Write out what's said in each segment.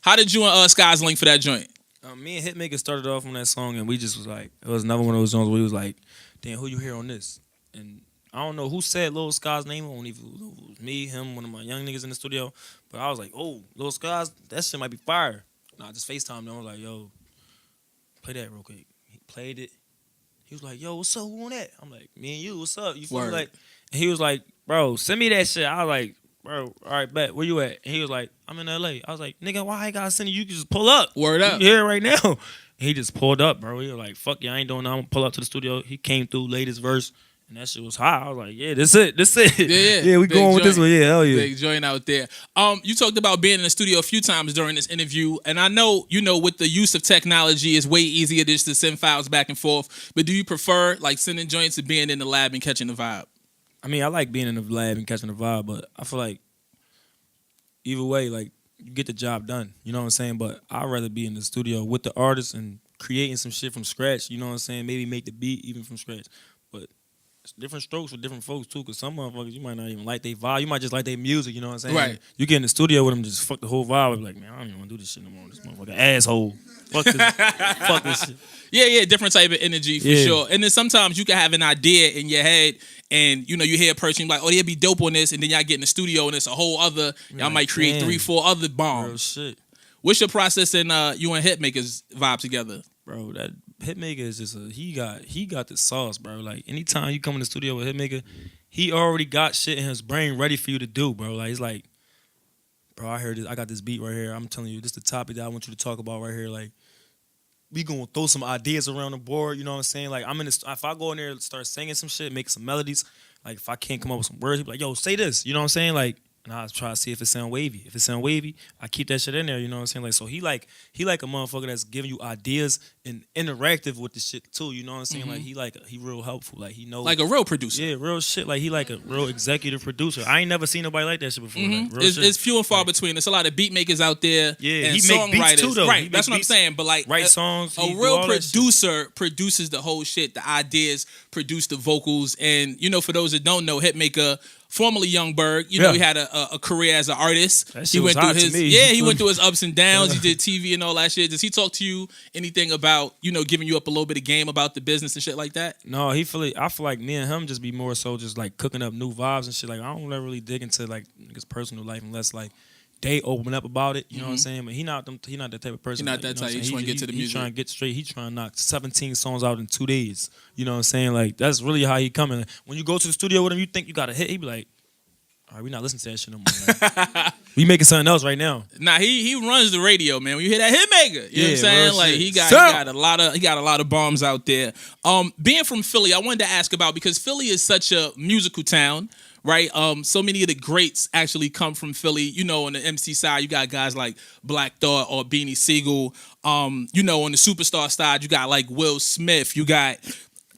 How did you and Skies link for that joint? Me and Hitmaker started off on that song, and we just was like, it was another one of those songs where we was like, damn, who you hear on this? And I don't know who said Lil Sky's name. I don't even know if it was me, him, one of my young niggas in the studio. But I was like, oh, Lil Sky's, that shit might be fire. Nah, just FaceTime them. I was like, yo, play that real quick. He played it. He was like, yo, what's up? Who on that? I'm like, me and you, what's up? You feel me? Like, and he was like, bro, send me that shit. I was like, bro, all right, bet. Where you at? And he was like, I'm in LA. I was like, nigga, why I gotta send you? You can just pull up. Word up. You here right now. And he just pulled up, bro. He was like, fuck yeah, I ain't doing nothing. I'm gonna pull up to the studio. He came through, laid his verse, and that shit was high. I was like, yeah, this it. Yeah, we going with this one. Yeah, hell yeah. Big joint out there. You talked about being in the studio a few times during this interview, and I know, with the use of technology, it's way easier just to send files back and forth. But do you prefer like sending joints to being in the lab and catching the vibe? I mean, I like being in the lab and catching the vibe, but I feel like either way, like, you get the job done. You know what I'm saying? But I'd rather be in the studio with the artist and creating some shit from scratch. You know what I'm saying? Maybe make the beat even from scratch. But it's different strokes for different folks, too, because some motherfuckers, you might not even like their vibe. You might just like their music, you know what I'm saying? Right. You get in the studio with them, just fuck the whole vibe. Be like, man, I don't even want to do this shit no more. This motherfucker asshole. Fuck this. Fuck this shit. Yeah, different type of energy for sure. And then sometimes you can have an idea in your head and, you hear a person like, oh, they'd be dope on this. And then y'all get in the studio and it's a whole other, y'all might create 3-4 other bombs. Real shit. What's your process in you and Hitmaker's vibe together? Bro, that Hitmaker is just he got the sauce, bro. Like, anytime you come in the studio with Hitmaker, he already got shit in his brain ready for you to do, bro. Like, he's like, bro, I heard this, I got this beat right here. I'm telling you, this is the topic that I want you to talk about right here. Like, we gonna throw some ideas around the board, you know what I'm saying? Like, if I go in there and start singing some shit, make some melodies, like, if I can't come up with some words, he'll be like, yo, say this, you know what I'm saying? Like, and I try to see if it sound wavy. If it sound wavy, I keep that shit in there, you know what I'm saying? Like, so he like a motherfucker that's giving you ideas and interactive with the shit too, you know what I'm saying? Like, he real helpful. Like, he knows. Like a real producer. Yeah, real shit. Like, he like a real executive producer. I ain't never seen nobody like that shit before. Like, real shit. It's few and far between. There's a lot of beat makers out there. Yeah, and he songwriters. make beats too, though. Right, that's what I'm saying. But like, write songs. A real producer produces the whole shit. The ideas, produce the vocals, and for those that don't know, Hitmaker, formerly Young Berg, he had a career as an artist. He went through he went through his ups and downs. He did TV and all that shit. Does he talk to you anything about giving you up a little bit of game about the business and shit like that? No, I feel like me and him just be more so just like cooking up new vibes and shit. Like, I don't ever really dig into like niggas' personal life unless like they open up about it. You know what I'm saying? But he not that type of person. He not that type. He trying to get to the music. He trying to get straight. He trying to knock 17 songs out in 2 days. You know what I'm saying? Like, that's really how he coming. When you go to the studio with him, you think you got a hit. He be like, all right, we not listening to that shit no more. Like, we making something else right now. Nah, he runs the radio, man. When you hear that Hitmaker, you know what I'm saying? Like, he got a lot of bombs out there. Being from Philly, I wanted to ask about, because Philly is such a musical town, right? So many of the greats actually come from Philly. On the MC side, you got guys like Black Thought or Beanie Siegel. On the superstar side, you got like Will Smith. You got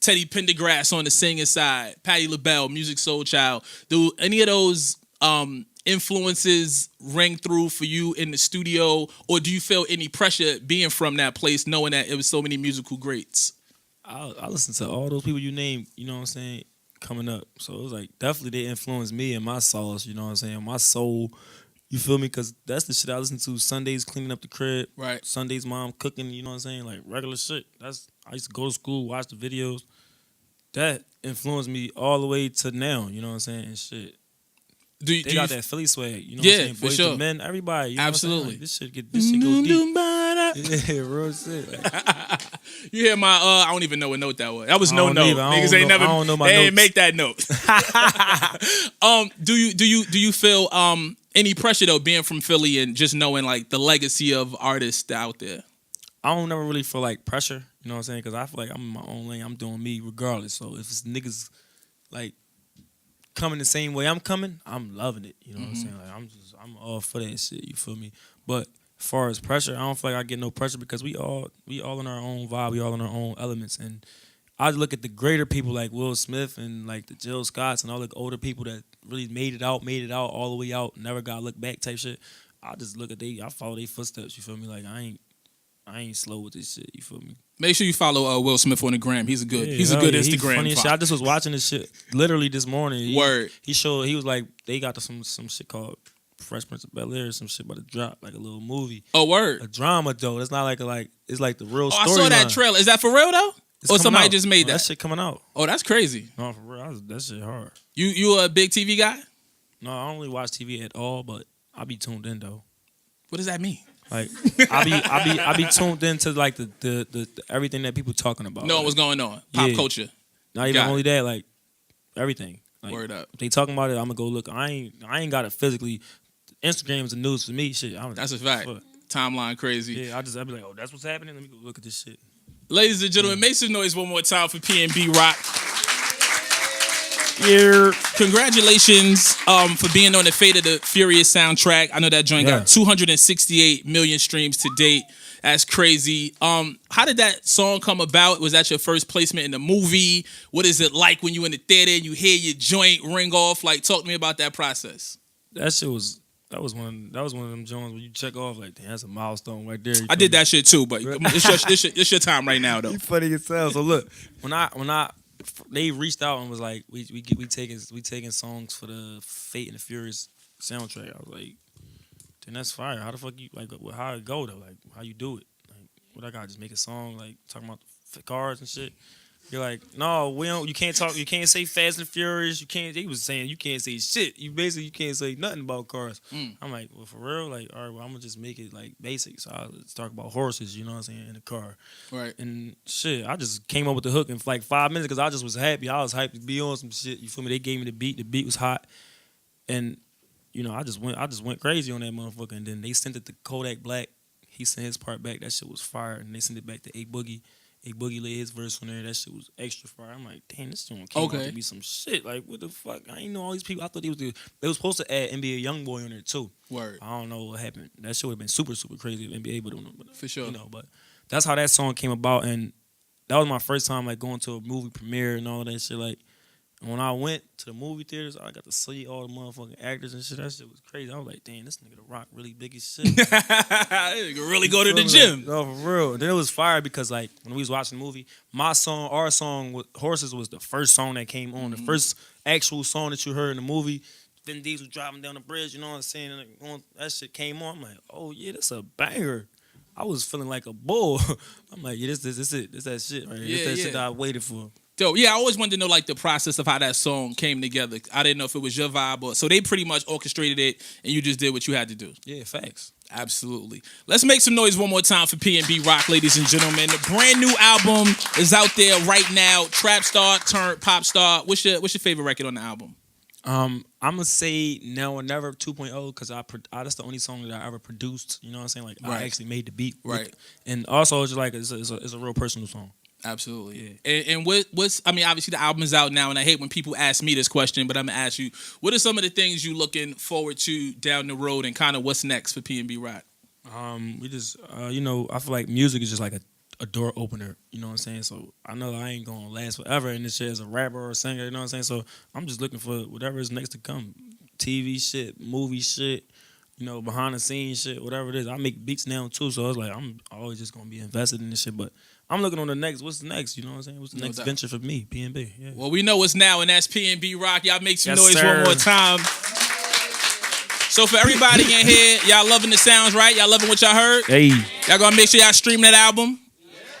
Teddy Pendergrass on the singing side, Patti LaBelle, Music Soul Child. Do any of those influences ring through for you in the studio, or do you feel any pressure being from that place, knowing that it was so many musical greats? I listen to all those people you named, you know what I'm saying, coming up. So it was like, definitely they influenced me and my sauce, you know what I'm saying, my soul. You feel me? Because that's the shit I listen to Sundays, cleaning up the crib. Right. Sundays, mom cooking, you know what I'm saying? Like, regular shit. I used to go to school, watch the videos. That influenced me all the way to now, you know what I'm saying? And shit. They got that Philly swag, you know what I'm saying? For Boys sure. to Men, everybody. You know absolutely. Like, this shit go deep. Yeah, real shit. You hear my, I don't even know what note that was. That was no note. Niggas ain't never, I don't know my they notes. ain't make that note. Do you feel any pressure though, being from Philly and just knowing like the legacy of artists out there? I don't never really feel like pressure, you know what I'm saying? Because I feel like I'm in my own lane. I'm doing me regardless. So if it's niggas like coming the same way I'm coming, I'm loving it. You know what I'm saying? Like, I'm all for that shit. You feel me? But as far as pressure, I don't feel like I get no pressure because we all in our own vibe. We all in our own elements. And I look at the greater people like Will Smith and like the Jill Scotts and all the older people that really made it out all the way out, never got to look back type shit. I just look at I follow their footsteps. You feel me? Like, I ain't slow with this shit. You feel me? Make sure you follow Will Smith on the gram. He's a good Instagram. He's funny as shit. I just was watching this shit literally this morning. Word. He was like, they got some shit called Fresh Prince of Bel-Air or some shit about to drop, like a little movie. Oh, word. A drama though. It's not like it's like the real story. I saw that trailer. Is that for real though? Or somebody just made that? That shit coming out. Oh, that's crazy. No, for real. That shit hard. You a big TV guy? No, I don't really watch TV at all, but I be tuned in though. What does that mean? Like I be tuned into like the everything that people talking about. Knowing what's going on. Pop culture. Not even only that, like everything. Like, word up. If they talking about it, I'm gonna go look. I ain't got it physically. Instagram's the news for me. Shit. That's a fact. Timeline crazy. Yeah, I'd be like, oh, that's what's happening. Let me go look at this shit. Ladies and gentlemen, make some noise one more time for PnB Rock. Yeah. Congratulations for being on the Fate of the Furious soundtrack. I know that joint got 268 million streams to date. That's crazy. How did that song come about? Was that your first placement in the movie? What is it like when you in the theater and you hear your joint ring off? Like, talk to me about that process. That shit was one of them joints where you check off like, damn, that's a milestone right there. I did that shit too, but it's your time right now though. You funny as hell. So look, when they reached out and was like, we taking songs for the Fate and the Furious soundtrack. I was like, then that's fire. How the fuck you like? How it go though? Like, how you do it? Like, what I got? Just make a song like talking about the cars and shit. You're like, no, we don't. You can't talk. You can't say Fast and Furious. You can't. He was saying you can't say shit. You can't say nothing about cars. I'm like, well, for real, like, all right, well, I'm gonna just make it like basic. So let's talk about horses. You know what I'm saying in the car, right? And shit, I just came up with the hook in like 5 minutes because I just was happy. I was hyped to be on some shit. You feel me? They gave me the beat. The beat was hot, and you know, I just went crazy on that motherfucker. And then they sent it to Kodak Black. He sent his part back. That shit was fire. And they sent it back to A Boogie. A Boogie laid his verse on there. That shit was extra fire. I'm like, damn, this joint came out to be some shit. Like, what the fuck? I ain't know all these people. I thought they was supposed to add NBA YoungBoy on there too. Word. I don't know what happened. That shit would have been super, super crazy if NBA would have. For sure. You know, but that's how that song came about. And that was my first time like going to a movie premiere and all that shit. Like, when I went to the movie theaters, I got to see all the motherfucking actors and shit. That shit was crazy. I was like, damn, this nigga The Rock really big as shit. This nigga really go to the gym. Like, no, for real. And then it was fire because like when we was watching the movie, our song with Horses was the first song that came on. The first actual song that you heard in the movie. Vin Diesel driving down the bridge, you know what I'm saying? And that shit came on. I'm like, oh yeah, that's a banger. I was feeling like a bull. I'm like, yeah, this it. This that shit right here. This that shit that I waited for. Dope. Yeah, I always wanted to know like the process of how that song came together. I didn't know if it was your vibe or so they pretty much orchestrated it and you just did what you had to do. Yeah, facts. Absolutely. Let's make some noise one more time for PnB Rock, ladies and gentlemen. The brand new album is out there right now. Trap star turned pop star. What's your favorite record on the album? I'm gonna say Now or Never 2.0 because that's the only song that I ever produced. You know what I'm saying? Like I actually made the beat. Right. And also it's just like it's a real personal song. Absolutely. Yeah. And what's I mean, obviously the album is out now, and I hate when people ask me this question, but I'm gonna ask you, what are some of the things you looking forward to down the road, and kind of what's next for PnB Rock? We just you know, I feel like music is just like a door opener, you know what I'm saying? So I know I ain't gonna last forever in this shit as a rapper or a singer, you know what I'm saying? So I'm just looking for whatever is next to come. TV shit, movie shit, you know, behind the scenes shit, whatever it is. I make beats now too, so it's like I'm always just gonna be invested in this shit. But I'm looking on the next. What's next? You know what I'm saying? What's the next venture for me? PnB. Yeah. Well, we know what's now, and that's PnB Rock. Y'all make some noise one more time. So for everybody in here, y'all loving the sounds, right? Y'all loving what y'all heard? Hey. Y'all gonna make sure y'all stream that album?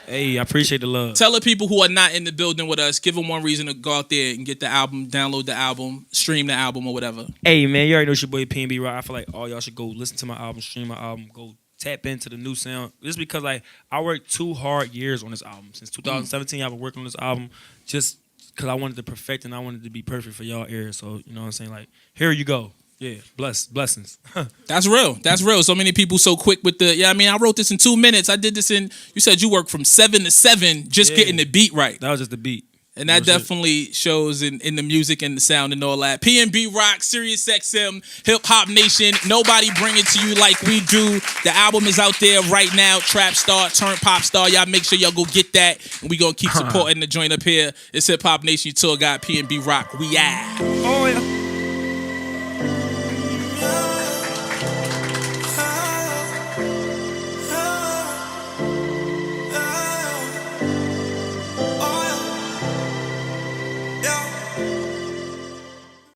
Hey, I appreciate the love. Tell the people who are not in the building with us, give them one reason to go out there and get the album, download the album, stream the album or whatever. Hey, man, you already know it's your boy PnB Rock. I feel like all y'all should go listen to my album, stream my album, go tap into the new sound. Just because like I worked 2 hard years on this album. Since 2017, I've been working on this album just because I wanted to perfect and I wanted to be perfect for y'all ears. So, you know what I'm saying? Like, here you go. Yeah, blessings. That's real. That's real. So many people so quick with the, I mean, I wrote this in 2 minutes. I did this in, you said you worked from 7 to 7 just getting the beat right. That was just the beat. And that definitely shows in the music and the sound and all that. PnB Rock, Sirius XM, Hip Hop Nation. Nobody bring it to you like we do. The album is out there right now. Trap Star, Turn Pop Star. Y'all make sure y'all go get that. And we going to keep supporting the joint up here. It's Hip Hop Nation, your tour guide, PnB Rock. We out. Oh, yeah.